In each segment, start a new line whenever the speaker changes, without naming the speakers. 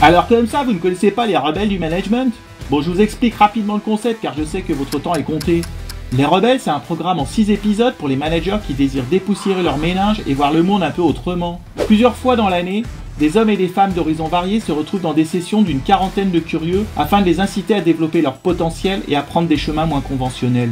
Alors comme ça, vous ne connaissez pas les rebelles du management? Bon, je vous explique rapidement le concept car je sais que votre temps est compté. Les rebelles, c'est un programme en 6 épisodes pour les managers qui désirent dépoussiérer leur ménage et voir le monde un peu autrement. Plusieurs fois dans l'année, des hommes et des femmes d'horizons variés se retrouvent dans des sessions d'une quarantaine de curieux afin de les inciter à développer leur potentiel et à prendre des chemins moins conventionnels.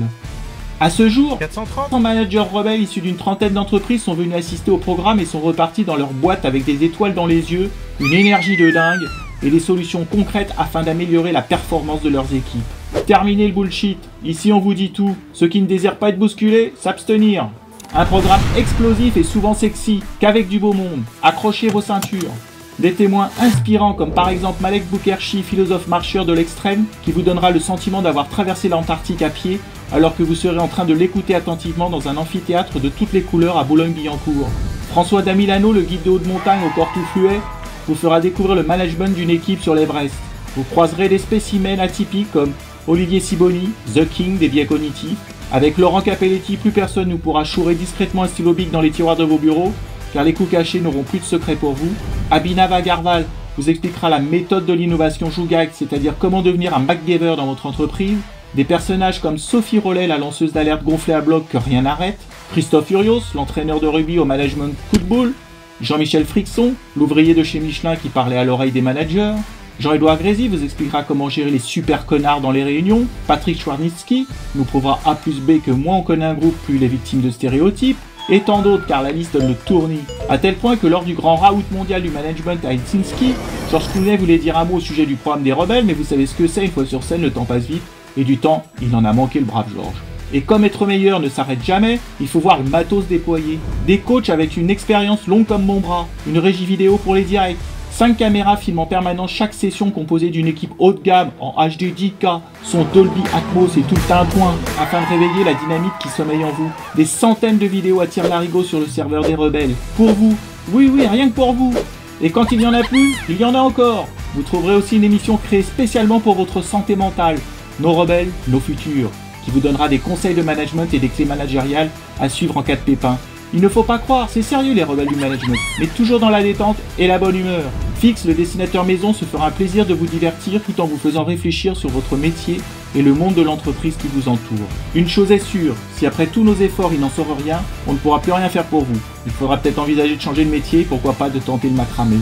À ce jour, 430 managers rebelles issus d'une trentaine d'entreprises sont venus assister au programme et sont repartis dans leur boîte avec des étoiles dans les yeux, une énergie de dingue et des solutions concrètes afin d'améliorer la performance de leurs équipes. Terminez le bullshit, ici on vous dit tout. Ceux qui ne désirent pas être bousculés, s'abstenir. Un programme explosif et souvent sexy, qu'avec du beau monde. Accrochez vos ceintures. Des témoins inspirants comme par exemple Malek Boukherchi, philosophe marcheur de l'extrême, qui vous donnera le sentiment d'avoir traversé l'Antarctique à pied alors que vous serez en train de l'écouter attentivement dans un amphithéâtre de toutes les couleurs à Boulogne-Billancourt. François Damilano, le guide de haute montagne au corps tout fluet, vous fera découvrir le management d'une équipe sur l'Everest. Vous croiserez des spécimens atypiques comme Olivier Siboni, The King des biais cognitifs. Avec Laurent Capelletti, plus personne ne pourra chourer discrètement un stylo bic dans les tiroirs de vos bureaux, car les coups cachés n'auront plus de secret pour vous. Abhinav Agarwal vous expliquera la méthode de l'innovation Jougak, c'est-à-dire comment devenir un MacGyver dans votre entreprise. Des personnages comme Sophie Rollet, la lanceuse d'alerte gonflée à bloc que rien n'arrête. Christophe Furios, l'entraîneur de rugby au management coup de boule. Jean-Michel Frixon, l'ouvrier de chez Michelin qui parlait à l'oreille des managers. Jean-Édouard Grézy vous expliquera comment gérer les super connards dans les réunions. Patrick Chwarnitsky nous prouvera A plus B que moins on connaît un groupe, plus il est victime de stéréotypes. Et tant d'autres car la liste donne le tournis. À tel point que lors du grand raout mondial du management à Helsinki, Georges Clooney voulait dire un mot au sujet du programme des rebelles, mais vous savez ce que c'est, une fois sur scène le temps passe vite. Et du temps, il en a manqué le brave Georges. Et comme être meilleur ne s'arrête jamais, il faut voir le matos déployé. Des coachs avec une expérience longue comme mon bras, une régie vidéo pour les directs, 5 caméras filment en permanence chaque session composée d'une équipe haut de gamme en HD 10K, son Dolby Atmos et tout le tintouin, afin de réveiller la dynamique qui sommeille en vous. Des centaines de vidéos attirent l'arigot sur le serveur des rebelles. Pour vous. Oui, rien que pour vous. Et quand il n'y en a plus, il y en a encore. Vous trouverez aussi une émission créée spécialement pour votre santé mentale. Nos rebelles, nos futurs, qui vous donnera des conseils de management et des clés managériales à suivre en cas de pépin. Il ne faut pas croire, c'est sérieux les rebelles du management, mais toujours dans la détente et la bonne humeur. Fix, le dessinateur maison, se fera un plaisir de vous divertir tout en vous faisant réfléchir sur votre métier et le monde de l'entreprise qui vous entoure. Une chose est sûre, si après tous nos efforts il n'en sort rien, on ne pourra plus rien faire pour vous. Il faudra peut-être envisager de changer de métier, pourquoi pas de tenter le macramé.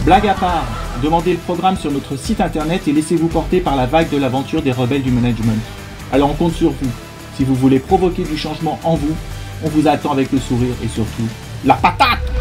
Blague à part, demandez le programme sur notre site internet et laissez-vous porter par la vague de l'aventure des rebelles du management. Alors on compte sur vous. Si vous voulez provoquer du changement en vous, on vous attend avec le sourire et surtout la patate!